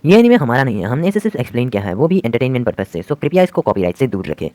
ये एनीमे हमारा नहीं है, हमने इसे सिर्फ एक्सप्लेन किया है, वो भी एंटरटेनमेंट पर्पस से, सो कृपया इसको कॉपीराइट से दूर रखें।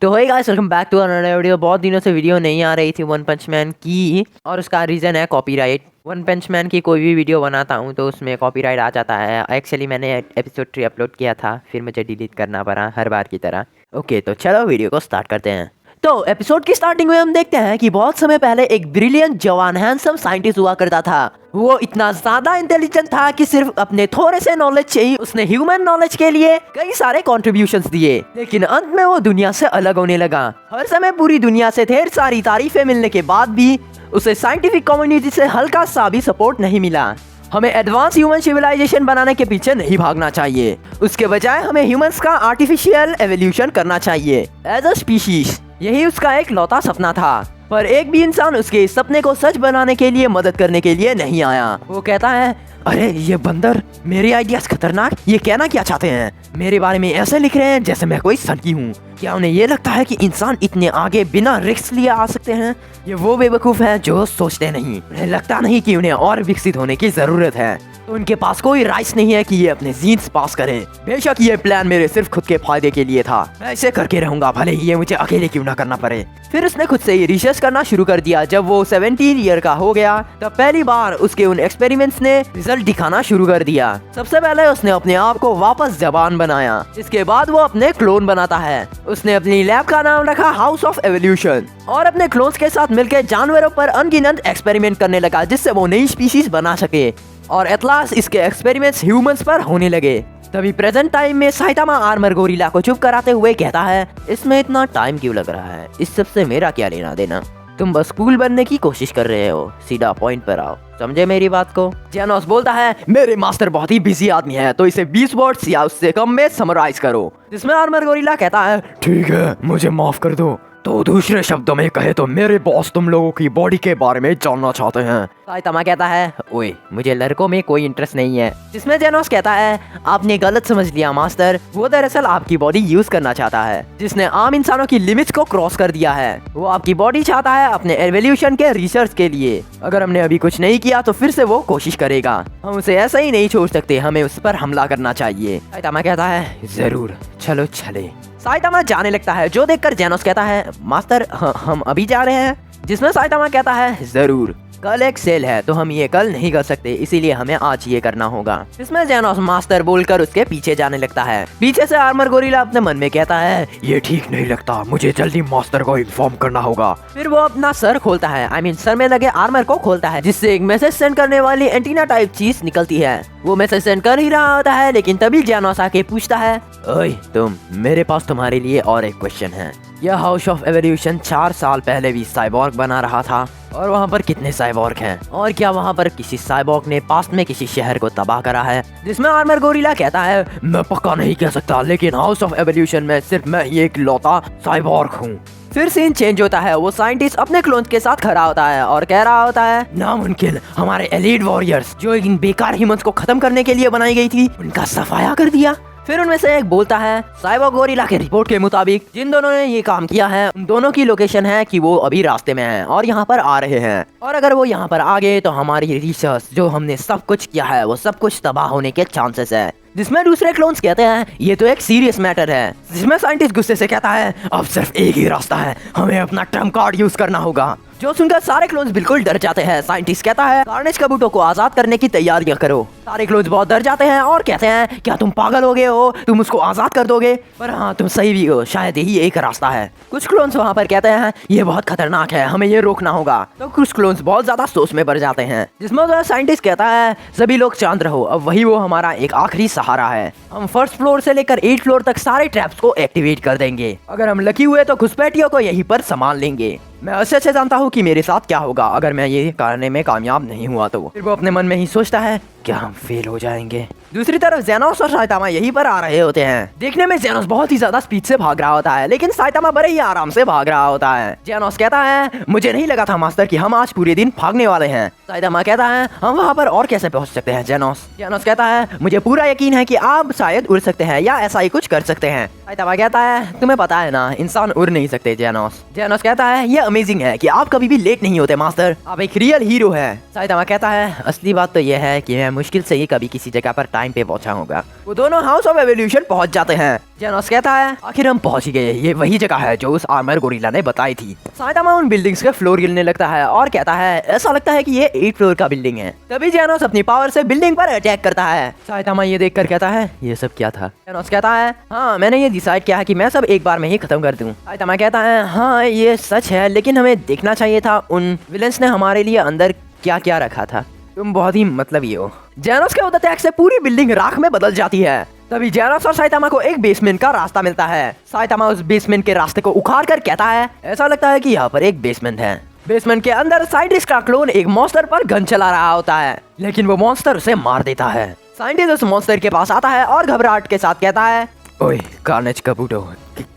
तो hey guys, welcome back to another video. बहुत दिनों से वीडियो नहीं आ रही थी वन पंच मैन की, और उसका रीज़न है कॉपीराइट। वन पंच मैन की कोई भी वीडियो बनाता हूँ तो उसमें कॉपीराइट आ जाता है। एक्चुअली मैंने एपिसोड 3 अपलोड किया था, फिर मुझे डिलीट करना पड़ा हर बार की तरह। ओके, तो चलो वीडियो को स्टार्ट करते हैं। तो एपिसोड की स्टार्टिंग में हम देखते हैं कि बहुत समय पहले एक ब्रिलियंट जवान हैंडसम साइंटिस्ट हुआ करता था। वो इतना ज्यादा इंटेलिजेंट था कि सिर्फ अपने थोड़े से नॉलेज से ही उसने ह्यूमन नॉलेज के लिए कई सारे कॉन्ट्रीब्यूशंस दिए। लेकिन अंत में वो दुनिया से अलग होने लगा। हर समय पूरी दुनिया से ढेर सारी तारीफें मिलने के बाद भी उसे साइंटिफिक कम्युनिटी से हल्का सा भी सपोर्ट नहीं मिला। हमें एडवांस ह्यूमन सिविलाइजेशन बनाने के पीछे नहीं भागना चाहिए, उसके बजाय हमें ह्यूमंस का आर्टिफिशियल एवोल्यूशन करना चाहिए एज अ स्पीशीज। यही उसका एक लौता सपना था, पर एक भी इंसान उसके इस सपने को सच बनाने के लिए मदद करने के लिए नहीं आया। वो कहता है, अरे ये बंदर, मेरे आइडियाज खतरनाक, ये कहना क्या चाहते हैं? मेरे बारे में ऐसे लिख रहे हैं जैसे मैं कोई सनकी हूँ। क्या उन्हें ये लगता है कि इंसान इतने आगे बिना रिस्क लिए आ सकते हैं? ये वो बेवकूफ हैं जो सोचते नहीं। उन्हें लगता नहीं कि उन्हें और विकसित होने की जरूरत है, तो उनके पास कोई राइट्स नहीं है कि ये अपने जीन्स पास करें। बेशक ये प्लान मेरे सिर्फ खुद के फायदे के लिए था, मैं इसे करके रहूंगा, भले ही ये मुझे अकेले क्यों ना करना पड़े। फिर उसने खुद से ही रिसर्च करना शुरू कर दिया। जब वो 17 ईयर का हो गया तब पहली बार उसके उन एक्सपेरिमेंट्स ने रिजल्ट दिखाना शुरू कर दिया। सबसे पहले उसने अपने आप को वापस जवान बनाया, इसके बाद वो अपने क्लोन बनाता है। उसने अपनी लैब का नाम रखा हाउस ऑफ एवोल्यूशन, और अपने क्लोन्स के साथ मिलकर जानवरों पर अनगिनत एक्सपेरिमेंट करने लगा जिससे वो नई स्पीशीज बना सके। और एट लास्ट इसके एक्सपेरिमेंट्स ह्यूमंस पर होने लगे। तभी प्रेजेंट टाइम में साइतामा आर्मर गोरिल्ला को चुप कराते हुए कहता है, इसमें इतना टाइम क्यों लग रहा है? इस सब से मेरा क्या लेना देना? तुम बस कूल बनने की कोशिश कर रहे हो, सीधा पॉइंट पर आओ, समझे मेरी बात को? जेनोस बोलता है, मेरे मास्टर बहुत ही बिजी आदमी है, तो इसे 20 वर्ड्स या उससे कम में समराइज करो। जिसमें आर्मर गोरिल्ला कहता है, ठीक है, मुझे माफ कर दो। तो दूसरे शब्दों में कहे तो मेरे बॉस तुम लोगों की बॉडी के बारे में जानना चाहते हैं। साइतामा कहता है, ओए, मुझे लड़कों में कोई इंटरेस्ट नहीं है। जिसमें जेनोस कहता है, आपने गलत समझ लिया मास्टर, वो दरअसल आपकी बॉडी यूज करना चाहता है, जिसने आम इंसानों की लिमिट्स को क्रॉस कर दिया है। वो आपकी बॉडी चाहता है अपने एवोल्यूशन के रिसर्च के लिए। अगर हमने अभी कुछ नहीं किया तो फिर से वो कोशिश करेगा। हम उसे ऐसा ही नहीं छोड़ सकते, हमें उस पर हमला करना चाहिए। साइतामा कहता है, जरूर, चलो चले। साइतामा जाने लगता है, जो देखकर जेनोस कहता है, मास्टर हम अभी जा रहे हैं? जिसमें साइतामा कहता है, जरूर, कल एक सेल है तो हम ये कल नहीं कर सकते, इसीलिए हमें आज ये करना होगा। इसमें जेनोस मास्टर बोलकर उसके पीछे जाने लगता है। पीछे से आर्मर गोरिल्ला अपने मन में कहता है, ये ठीक नहीं लगता, मुझे जल्दी मास्टर को इन्फॉर्म करना होगा। फिर वो अपना सर खोलता है, आई मीन सर में लगे आर्मर को खोलता है, जिससे एक मैसेज सेंड करने वाली एंटीना टाइप चीज निकलती है। वो मैसेज सेंड कर ही रहा होता है, लेकिन तभी जेनोस आके पूछता है, ओए तुम, मेरे पास तुम्हारे लिए और एक क्वेश्चन है। यह हाउस ऑफ एवोल्यूशन 4 साल पहले भी साइबॉर्ग बना रहा था, और वहाँ पर कितने साइबॉर्ग हैं? और क्या वहाँ पर किसी साइबॉर्ग ने पास्ट में किसी शहर को तबाह करा है? जिसमें आर्मर गोरिल्ला कहता है, मैं पक्का नहीं कह सकता, लेकिन हाउस ऑफ एवोल्यूशन में सिर्फ मैं ही एक लौता साइबॉर्ग हूँ। फिर सीन चेंज होता है। वो साइंटिस्ट अपने क्लोन्स के साथ खड़ा होता है और कह रहा होता है, नामुमकिन, हमारे एलीट वॉरियर्स जो इन बेकार ह्यूमंस को खत्म करने के लिए बनाई गई थी, उनका सफाया कर दिया। फिर उनमें से एक बोलता है, साइबॉर्ग गोरिल्ला के रिपोर्ट के मुताबिक जिन दोनों ने ये काम किया है उन दोनों की लोकेशन है कि वो अभी रास्ते में हैं और यहाँ पर आ रहे हैं, और अगर वो यहाँ पर आ गए तो हमारी रिसर्च जो हमने सब कुछ किया है वो सब कुछ तबाह होने के चांसेस है। जिसमें दूसरे क्लोन्स कहते हैं, ये तो एक सीरियस मैटर है। जिसमें साइंटिस्ट गुस्से से कहता है, अब सिर्फ एक ही रास्ता है, हमें अपना ट्रम्प कार्ड यूज करना होगा। जो सुनकर सारे क्लोन्स बिल्कुल डर जाते हैं। साइंटिस्ट कहता है, कार्नेज कबूतों को आजाद करने की तैयारियां करो। सारे क्लोन्स बहुत डर जाते हैं और कहते हैं, क्या तुम पागल हो गए हो, तुम उसको आजाद कर दोगे? पर हाँ, तुम सही भी हो, शायद यही एक रास्ता है। कुछ क्लोन्स वहाँ पर कहते हैं, ये बहुत खतरनाक है, हमें ये रोकना होगा। तो कुछ क्लोन्स बहुत ज्यादा सोच में पड़ जाते हैं। जिसमें साइंटिस्ट कहता है, सभी लोग शांत रहो, अब वही वो हमारा एक आखिरी सहारा है। हम फर्स्ट फ्लोर से लेकर 8th फ्लोर तक सारे ट्रैप्स को एक्टिवेट कर देंगे। अगर हम लकी हुए तो घुसपैठियों को यहीं पर संभाल लेंगे। मैं अच्छे जानता हूँ कि मेरे साथ क्या होगा अगर मैं ये करने में कामयाब नहीं हुआ तो। फिर वो अपने मन में ही सोचता है, क्या हम फेल हो जाएंगे? दूसरी तरफ जेनोस और साइतामा यहीं पर आ रहे होते हैं। देखने में जेनोस बहुत ही ज्यादा स्पीड से भाग रहा होता है, लेकिन साइतामा बड़े ही आराम से भाग रहा होता है। जेनोस कहता है मुझे नहीं लगा था मास्टर कि हम आज पूरे दिन भागने वाले हैं। साइतामा कहता है हम वहाँ पर और कैसे पहुँच सकते हैं जेनोस कहता है मुझे पूरा यकीन है कि आप शायद उड़ सकते हैं या ऐसा ही कुछ कर सकते हैं। साइतामा कहता है तुम्हें पता है ना इंसान उड़ नहीं सकते जेनोस कहता है ये अमेजिंग है कि आप कभी भी लेट नहीं होते मास्टर, आप एक रियल हीरो है। साइतामा कहता है असली बात तो यह है कि मैं मुश्किल से ही कभी किसी जगह पर टाइम पे पहुंचा होगा। वो दोनों हाउस ऑफ एवोल्यूशन पहुंच जाते हैं। जेनोस कहता है आखिर हम पहुंच गए, ये वही जगह है जो उस आर्मर गोरिल्ला ने बताई थी। साइतामा उन बिल्डिंग्स के फ्लोर गिनने लगता है और कहता है ऐसा लगता है कि ये 8 फ्लोर का बिल्डिंग है। तभी जेनोस अपनी पावर से बिल्डिंग पर अटैक करता है। साइतामा ये देखकर कहता है ये सब क्या था। जेनोस कहता है हाँ मैंने ये डिसाइड किया है कि मैं सब एक बार में ही खत्म कर दूं। साइतामा कहता है हाँ ये सच है, लेकिन हमें देखना चाहिए था उन विलेंस ने हमारे लिए अंदर क्या क्या रखा था। तुम बहुत ही मतलबी हो। जेनोस के उस अटैक से पूरी बिल्डिंग राख में बदल जाती है। तभी जेनोस और साइतामा को एक बेसमेंट का रास्ता मिलता है। साइतामा उस बेसमेंट के रास्ते को उखाड़ कर कहता है ऐसा लगता है कि यहाँ पर एक बेसमेंट है। बेसमेंट के अंदर साइंटिस्ट का क्लोन एक मॉन्स्टर पर गन चला रहा होता है, लेकिन वो मॉन्स्टर उसे मार देता है। साइंटिस्ट उस मॉन्स्टर के पास आता है और घबराहट के साथ कहता है ओए कार्नेज कबूटो,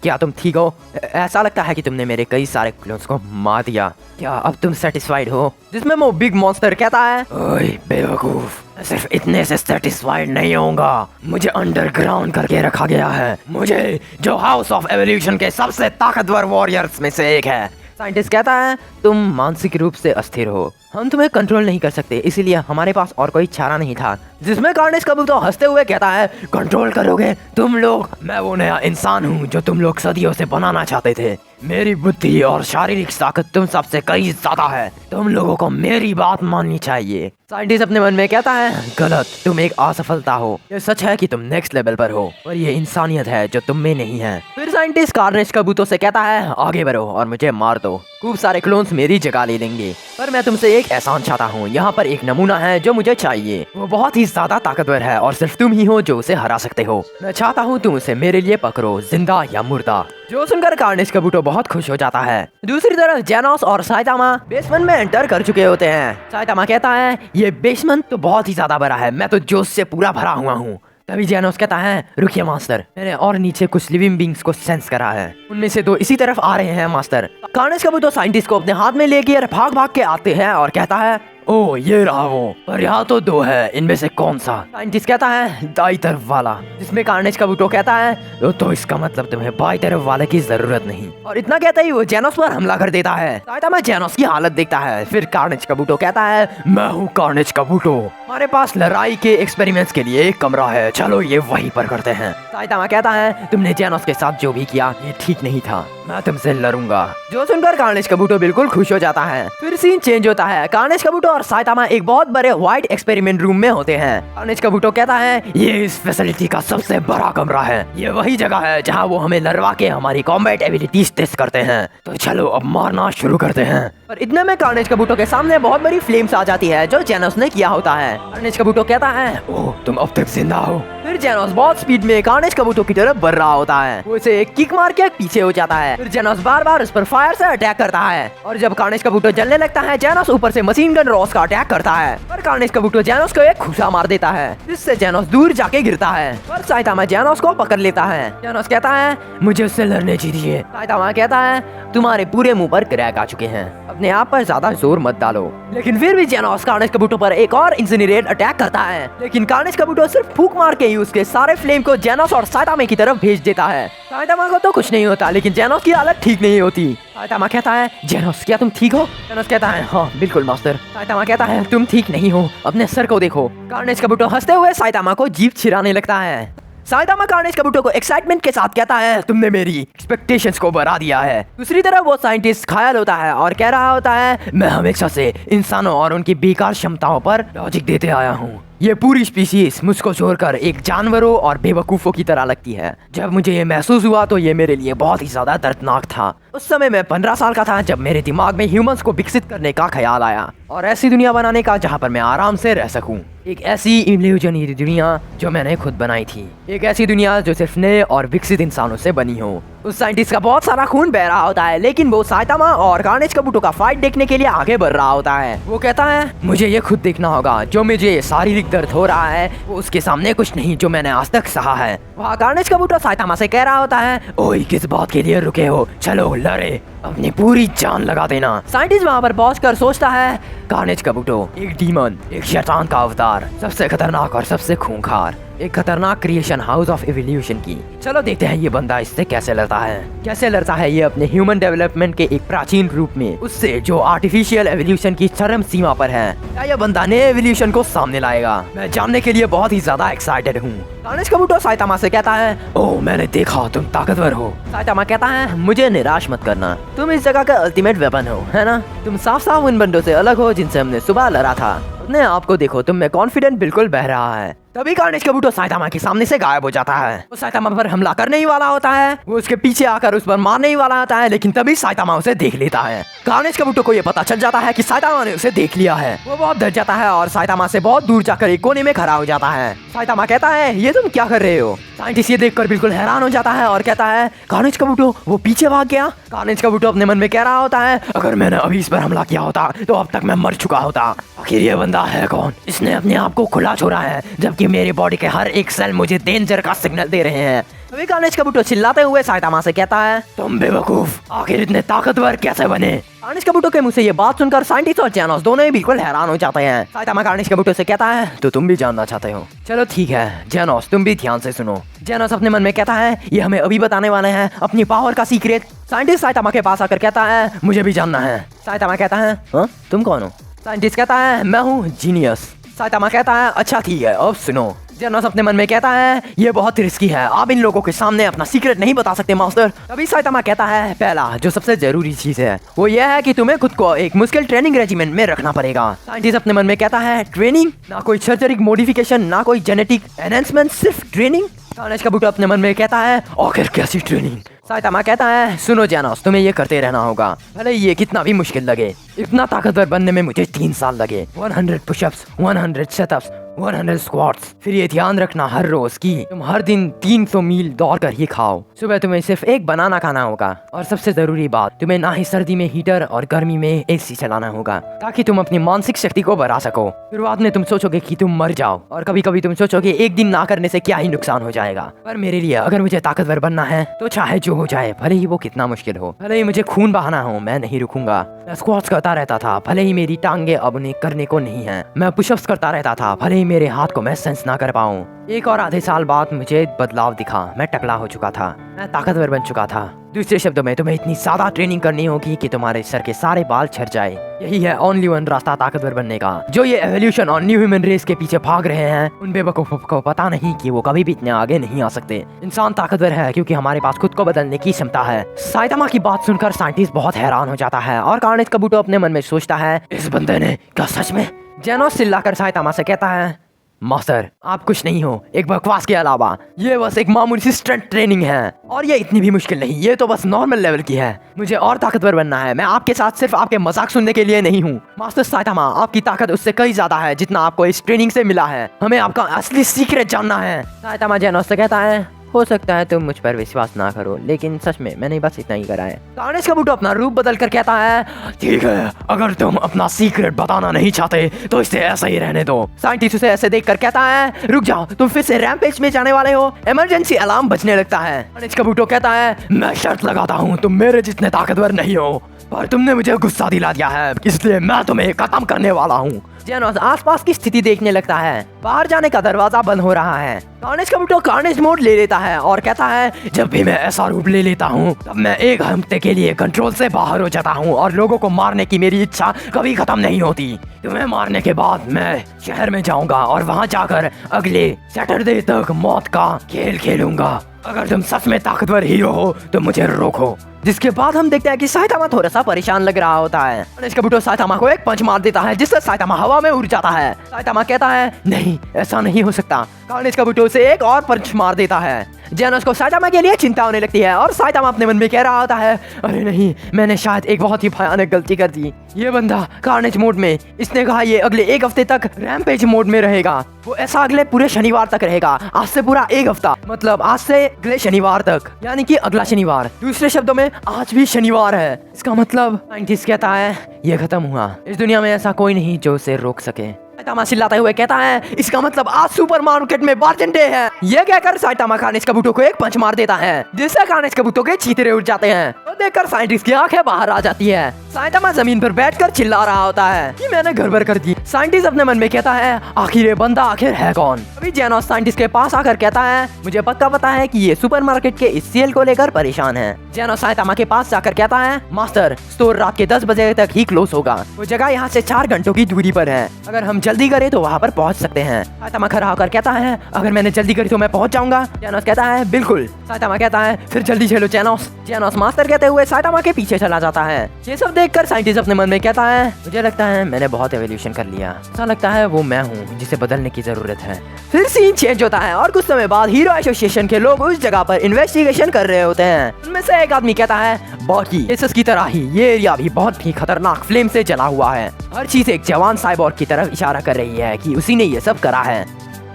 क्या तुम ठीक हो? ऐसा लगता है कि तुमने मेरे कई सारे क्लोन्स को मार दिया, क्या अब तुम सेटिस्फाइड हो? जिसमें वो बिग मॉन्स्टर कहता है ओए बेवकूफ, सिर्फ इतने से सेटिस्फाइड नहीं होऊंगा, मुझे अंडरग्राउंड करके रखा गया है, मुझे जो हाउस ऑफ एवोल्यूशन के सबसे ताकतवर वॉरियर्स में से एक है। साइंटिस्ट कहता है तुम मानसिक रूप से अस्थिर हो, हम तुम्हें कंट्रोल नहीं कर सकते, इसीलिए हमारे पास और कोई चारा नहीं था। जिसमें कार्नेज कबूतर हंसते हुए कहता है कंट्रोल करोगे तुम लोग? मैं वो नया इंसान हूँ जो तुम लोग सदियों से बनाना चाहते थे। मेरी बुद्धि और शारीरिक ताकत तुम सबसे कई ज्यादा है, तुम लोगों को मेरी बात माननी चाहिए। साइंटिस्ट अपने मन में कहता है गलत, तुम एक असफलता हो, ये सच है कि तुम नेक्स्ट लेवल पर हो और ये इंसानियत है जो तुम में नहीं है। फिर साइंटिस्ट कार्नेज कबूतर से कहता है आगे बढ़ो और मुझे मार दो, खूब सारे क्लोन्स मेरी जगह ले लेंगे, पर मैं तुमसे एक एहसान चाहता हूँ, यहाँ पर एक नमूना है जो मुझे चाहिए, वो बहुत ही ज्यादा ताकतवर है और सिर्फ तुम ही हो जो उसे हरा सकते हो। मैं चाहता हूँ तुम उसे मेरे लिए पकड़ो, जिंदा या मुर्दा। जो सुनकर कार्नेज कबूटर बहुत खुश हो जाता है। दूसरी तरफ जेनोस और साइतामा बेसमेंट में एंटर कर चुके होते हैं। साइतामा कहता है ये बेसमेंट तो बहुत ही ज्यादा बड़ा है, मैं तो जोश से पूरा भरा हुआ हूँ। तभी जेनोस कहता है रुकिए मास्टर, मैंने और नीचे कुछ लिविंग बींग्स को सेंस करा है, उनमें से 2 इसी तरफ आ रहे हैं मास्टर। कार्नेज कबूतर साइंटिस्ट को अपने हाथ में लेकर भाग भाग के आते हैं और कहता है ओ ये रहा वो, पर यहाँ तो 2 है, इनमें से कौन सा? साइंटिस्ट कहता है दाई तरफ वाला। जिसमें कार्नेज कबूतर कहता है तो इसका मतलब तुम्हें बाई तरफ वाले की जरूरत नहीं, और इतना कहते ही वो जेनोस पर हमला कर देता है। साइतामा जेनोस की हालत देखता है। फिर कार्नेज कबूतर कहता है मैं हूँ कार्नेज कबूतर, हमारे पास लड़ाई के एक्सपेरिमेंट्स के लिए एक कमरा है, चलो ये वहीं पर करते हैं। साइतामा कहता है तुमने जेनोस के साथ जो भी किया ये ठीक नहीं था, मैं तुमसे लड़ूंगा। जो सुनकर कार्नेज कबूतर बिल्कुल खुश हो जाता है। फिर सीन चेंज होता है। कार्नेज कबूतर और साइतामा एक बहुत बड़े व्हाइट एक्सपेरिमेंट रूम में होते हैं। कार्नेज कबूतर कहता है ये इस फैसिलिटी का सबसे बड़ा कमरा है, ये वही जगह है जहाँ वो हमें लड़वा के हमारी कॉम्बैट एबिलिटीज टेस्ट करते हैं, तो चलो अब मारना शुरू करते हैं। पर इतने में कार्नेज कबूतर के सामने बहुत बड़ी फ्लेम्स आ जाती है जो जेनोस ने किया होता है। कार्नेज कबूतर कहता है ओह तुम अब तक जिंदा हो। फिर जेनोस बहुत स्पीड में कार्नेज कबूतर की तरफ बढ़ रहा होता है, वो इसे एक किक मार के पीछे हो जाता है। फिर जेनोस बार बार उस पर फायर से अटैक करता है, और जब कार्नेज कबूतर जलने लगता है जेनोस ऊपर से मशीन गन रॉस का अटैक करता है, पर कार्नेज कबूतर जेनोस को एक घुसा मार देता है, जिससे जेनोस दूर जाके गिरता है। पर साइतामा जेनोस को पकड़ लेता है। जेनोस कहता है मुझे उससे लड़ने दीजिए। साइतामा कहता है तुम्हारे पूरे मुंह पर क्रैक आ चुके हैं, अपने आप पर ज्यादा जोर मत डालो। लेकिन फिर भी जेनोस कार्नेज कबूतर पर एक और इंसिनरेट अटैक करता है, लेकिन कार्नेज कबूतर सिर्फ फूंक मार के ही उसके सारे फ्लेम को जेनोस और साइतामा की तरफ भेज देता है। साइतामा को तो कुछ नहीं होता, लेकिन जेनोस की हालत ठीक नहीं होती। साइतामा कहता है जेनोस क्या तुम ठीक हो? जेनोस कहता है हाँ बिल्कुल मास्टर। साइतामा कहता है तुम ठीक नहीं हो, अपने सर को देखो। कार्नेज कबूतर हंसते हुए साइतामा को जीभ छिराने लगता है। साइतामा कार्नेज कबूतर को एक्साइटमेंट के साथ कहता है तुमने मेरी एक्सपेक्टेशंस को बढ़ा दिया है। दूसरी तरफ वो साइंटिस्ट घायल होता है और कह रहा होता है मैं हमेशा से इंसानों और उनकी बेकार क्षमताओं पर लॉजिक देते आया हूँ, ये पूरी स्पीशीज मुझको छोड़कर एक जानवरों और बेवकूफों की तरह लगती है। जब मुझे ये महसूस हुआ तो ये मेरे लिए बहुत ही ज्यादा दर्दनाक था। उस समय मैं 15 साल का था जब मेरे दिमाग में ह्यूमंस को विकसित करने का ख्याल आया और ऐसी दुनिया बनाने का जहाँ पर मैं आराम से रह सकूं। एक ऐसी इल्यूजनरी दुनिया जो मैंने खुद बनाई थी, एक ऐसी दुनिया जो सिर्फ नए और विकसित इंसानों से बनी हो। उस साइंटिस्ट का बहुत सारा खून बह रहा होता है, लेकिन वो साइतामा और कार्नेज काबूटो का फाइट देखने के लिए आगे बढ़ रहा होता है। वो कहता है मुझे ये खुद देखना होगा, जो मुझे शारीरिक दर्द हो रहा है वो उसके सामने कुछ नहीं जो मैंने आज तक सहा है। वहाँ कार्नेज काबूटो साइतामा से कह रहा होता है ओए किस बात के लिए रुके हो, चलो लड़े, अपनी पूरी जान लगा देना। साइंटिस्ट वहाँ पर पहुँच कर सोचता है कार्नेज काबूटो एक डीमन, एक शैतान का अवतार, सबसे खतरनाक और सबसे खूंखार, एक खतरनाक क्रिएशन हाउस ऑफ एवोल्यूशन की। चलो देखते हैं ये बंदा इससे कैसे लड़ता है ये अपने ह्यूमन डेवलपमेंट के एक प्राचीन रूप में उससे जो आर्टिफिशियल एवोल्यूशन की चरम सीमा पर है। क्या यह बंदा नए एवोल्यूशन को सामने लाएगा? मैं जानने के लिए बहुत ही ज्यादा एक्साइटेड हूँ। कार्नेज काबूटो साइतामा से कहता है ओह मैंने देखा तुम ताकतवर हो। साइतामा कहता है मुझे निराश मत करना, तुम इस जगह का अल्टीमेट वेपन हो, है ना? तुम साफ साफ उन बंदों से अलग हो जिनसे हमने सुबह लड़ा था। अपने आप को देखो, तुम में कॉन्फिडेंट बिल्कुल बह रहा है। तभी कार्नेज काबूटो साइतामा के सामने से गायब हो जाता है। वो साइतामा पर हमला करने ही वाला होता है, वो उसके पीछे आकर उस पर मारने ही वाला होता है, लेकिन तभी साइतामा उसे देख लेता है। कार्नेज काबूटो को ये पता चल जाता है कि साइतामा ने उसे देख लिया है। वो बहुत डर जाता है और साइतामा से बहुत दूर जाकर एक कोने में खड़ा हो जाता है। साइतामा कहता है ये तुम क्या कर रहे हो? साइंटिस्ट ये देखकर बिल्कुल हैरान हो जाता है और कहता है कार्नेज काबूटो वो पीछे भाग गया। कार्नेज काबूटो अपने मन में कह रहा होता है अगर मैंने अभी इस पर हमला किया होता तो अब तक मैं मर चुका होता। आखिर ये बंदा है कौन? इसने अपने आप को खुला छोड़ा है जबकि मेरी बॉडी के हर एक सेल मुझे डेंजर का सिग्नल दे रहे हैं। तभी कार्नेज काबूटो चिल्लाते हुए साइतामा से कहता है तुम बेवकूफ, आखिर इतने ताकतवर कैसे बने? कार्नेज काबूटो के मुंह से ये बात सुनकर साइंटिस्ट और जेनोस दोनों ही बिल्कुल हैरान हो जाते हैं। साइतामा कार्नेज काबूटो से कहता है तो तुम भी जानना चाहते हो? चलो ठीक है जेनोस, तुम भी ध्यान से सुनो। जेनोस अपने मन में कहता है ये हमें अभी बताने वाले हैं अपनी पावर का सीक्रेट। साइंटिस्ट साइतामा के पास आकर कहता है मुझे भी जानना है। साइतामा कहता है हाँ तुम कौन हो? साइंटिस्ट कहता है मैं हूँ जीनियस। साइतामा कहता है अच्छा ठीक है अब सुनो। जेनोस अपने मन में कहता है ये बहुत रिस्की है, आप इन लोगों के सामने अपना सीक्रेट नहीं बता सकते मास्टर। तभी साइतामा कहता है पहला जो सबसे जरूरी चीज है वो ये है कि तुम्हें खुद को एक मुश्किल ट्रेनिंग रेजिमेंट में रखना पड़ेगा। साइंटिस्ट अपने मन में कहता है ट्रेनिंग? ना कोई सर्जरिक मॉडिफिकेशन, ना कोई जेनेटिक एनहांसमेंट, सिर्फ ट्रेनिंग। कार्नेज काबूटो अपने मन में कहता है आखिर कैसी ट्रेनिंग? साइतामा कहता है सुनो जेनोस, तुम्हें ये करते रहना होगा भले ये कितना भी मुश्किल लगे। इतना ताकतवर बनने में मुझे 3 साल लगे। 100 पुशअप्स, 100 सेटअप्स, 100 स्क्वाट्स। फिर ये ध्यान रखना हर रोज की तुम हर दिन 300 मील दौड़ कर ही खाओ। सुबह तुम्हें सिर्फ एक बनाना खाना होगा और सबसे जरूरी बात तुम्हें ना ही सर्दी में हीटर और गर्मी में एसी चलाना होगा ताकि तुम अपनी मानसिक शक्ति को बढ़ा सको। शुरुआत में तुम सोचोगे कि तुम मर जाओ और कभी कभी तुम सोचोगे एक दिन ना करने से क्या ही नुकसान हो जाएगा, पर मेरे लिए अगर मुझे ताकतवर बनना है तो चाहे जो हो जाए, भले ही वो कितना मुश्किल हो, भले ही मुझे खून बहाना हो, मैं नहीं रुकूंगा। मैं स्क्वाट्स करता रहता था भले ही मेरी टांगे अब उन्हें करने को नहीं है। मैं पुशअप्स करता रहता था भले ही मेरे हाथ को मैं सेंस ना कर पाऊं। एक और आधे साल बाद मुझे बदलाव दिखा, मैं टकला हो चुका था, मैं ताकतवर बन चुका था। दूसरे शब्दों में तुम्हें इतनी ज्यादा ट्रेनिंग करनी होगी कि तुम्हारे सर के सारे बाल झड़ जाए। यही है ओनली वन रास्ता ताकतवर बनने का। जो ये एवोल्यूशन और न्यू ह्यूमन रेस के पीछे भाग रहे हैं उन बेवकूफों को पता नहीं कि वो कभी भी इतने आगे नहीं आ सकते। इंसान ताकतवर है क्योंकि हमारे पास खुद को बदलने की क्षमता है। साइतामा की बात सुनकर साइंटिस्ट बहुत हैरान हो जाता है और कार्नेज काबूटो अपने मन में सोचता है इस बंदे ने क्या सच में? जेनोस चिल्लाकर साइतामा से कहता है मास्टर आप कुछ नहीं हो एक बकवास के अलावा, ये बस एक मामूली सी स्ट्रेंथ ट्रेनिंग है और ये इतनी भी मुश्किल नहीं, ये तो बस नॉर्मल लेवल की है। मुझे और ताकतवर बनना है, मैं आपके साथ सिर्फ आपके मजाक सुनने के लिए नहीं हूँ। मास्टर साइतामा आपकी ताकत उससे कई ज्यादा है जितना आपको इस ट्रेनिंग से मिला है, हमें आपका असली सीक्रेट जानना है। साइतामा जेनोस से कहता है हो सकता है तुम मुझ पर विश्वास ना करो, लेकिन सच में मैंने बस इतना ही करा है। कार्नेज काबूटो अपना रूप बदल कर कहता है ठीक है, अगर तुम अपना सीक्रेट बताना नहीं चाहते तो इसे ऐसा ही रहने दो। साइंटिस्ट उसे ऐसे देखकर कहता है रुक जाओ, तुम फिर से रैम्पेज में जाने वाले हो? इमरजेंसी अलार्म बजने लगता है। कार्नेज काबूटो कहता है मैं शर्त लगाता हूँ तुम मेरे जितने ताकतवर नहीं हो, पर तुमने मुझे गुस्सा दिला दिया है इसलिए मैं तुम्हें खत्म करने वाला हूँ। जेनोस आसपास की स्थिति देखने लगता है, बाहर जाने का दरवाजा बंद हो रहा है। कार्नेज काबूटो कार्नेज मोड ले लेता है और कहता है जब भी मैं ऐसा रूप ले लेता हूँ तब मैं एक हफ्ते के लिए कंट्रोल से बाहर हो जाता हूँ और लोगों को मारने की मेरी इच्छा कभी खत्म नहीं होती। तुम्हें मारने के बाद मैं शहर में जाऊंगा और वहाँ जाकर अगले सैटरडे तक मौत का खेल खेलूंगा। अगर तुम सच में ताकतवर हीरो हो तो मुझे रोको। जिसके बाद हम देखते हैं कि साइतामा थोड़ा सा परेशान लग रहा होता है। कार्नेज काबूटो साइतामा को एक पंच मार देता है जिससे साइतामा हवा में उड़ जाता है। साइतामा कहता है नहीं ऐसा नहीं हो सकता, कार्नेज काबुटो उसे एक और पंच मार देता है। जेनोस को साइटामा के लिए चिंता होने लगती है और साइटामा अपने मन में कह रहा होता है, अरे नहीं, मैंने शायद एक बहुत ही भयानक गलती कर दी। ये बंदा कार्नेज मोड में, इसने कहा ये अगले एक हफ्ते तक रैम्पेज मोड में रहेगा। वो ऐसा अगले पूरे शनिवार तक रहेगा। आज से पूरा एक हफ्ता, मतलब आज से अगले शनिवार तक, यानी कि अगला शनिवार। दूसरे शब्दों में आज भी शनिवार है। इसका मतलब साइंटिस्ट कहता है ये खत्म हुआ। इस दुनिया में ऐसा कोई नहीं जो उसे रोक सके। साइटामा चिल्लाते हुए कहता है, इसका मतलब आज सुपर मार्केट में बार्जन डे है। ये कहकर साइटामा कार्नेज काबुटो को एक पंच मार देता है, जिससे कार्नेज काबुटो के चीथड़े उठ जाते हैं। तो देखकर साइंटिस्ट की आंखें बाहर आ जाती है। साइटामा जमीन पर बैठकर चिल्ला रहा होता है कि मैंने गड़बड़ कर दी। साइंटिस्ट अपने मन में कहता है, आखिर ये बंदा आखिर है कौन। अभी जेनोस साइंटिस्ट के पास आकर कहता है, मुझे पक्का पता है कि ये सुपरमार्केट के इस सेल को लेकर परेशान है। जेनोस साइटामा के पास जाकर कहता है, मास्टर, स्टोर रात के 10 बजे तक ही क्लोज होगा। वो जगह यहाँ से 4 घंटों की दूरी पर है। अगर हम जल्दी करें तो वहाँ पर पहुँच सकते हैं। साइटामा खड़ा होकर कहता है, अगर मैंने जल्दी करी तो मैं पहुँच जाऊंगा। जेनोस कहता है, बिल्कुल। साइटामा कहता है, फिर जल्दी चलो जेनोस। जेनोस मास्टर कहते हुए साइटामा के पीछे चला जाता है। ये सब देखकर साइंटिस्ट अपने मन में कहता है, मुझे लगता है मैंने बहुत एवोल्यूशन कर लिया। ऐसा लगता है वो मैं हूँ जिसे बदलने की जरूरत है। फिर सीन चेंज होता है और कुछ समय बाद हीरो एसोसिएशन के लोग उस जगह पर इन्वेस्टिगेशन कर रहे होते हैं। उनमें से एक आदमी कहता है, बाकी एसएस की तरह ही ये एरिया भी बहुत ही खतरनाक फ्लेम से जला हुआ है। हर चीज एक जवान साइबोर्ग की तरफ इशारा कर रही है कि उसी ने ये सब करा है।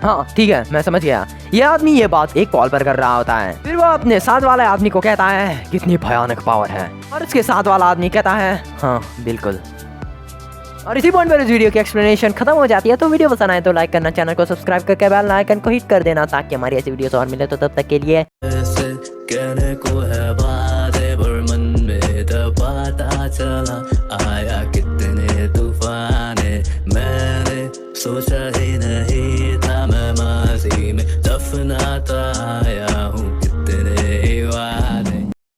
हाँ ठीक है, मैं समझ गया। ये आदमी ये बात एक कॉल पर कर रहा होता है। फिर वो अपने साथ वाले आदमी को कहता है, कितनी भयानक पावर है। और उसके साथ वाला आदमी कहता है, हाँ बिल्कुल। और इसी पॉइंट पर इस वीडियो की एक्सप्लेनेशन खत्म हो जाती है। तो वीडियो पसंद आए तो लाइक करना, चैनल को सब्सक्राइब करके बेल आइकन को हिट कर देना, ताकि हमारी ऐसी वीडियोस और मिले। तो तब तक के लिए कहने को है बातें पर मन में तो पता चला, आया कितने तूफाने, मैंने सोचा ही नहीं था मैं माजी में दफनाता आया हूँ।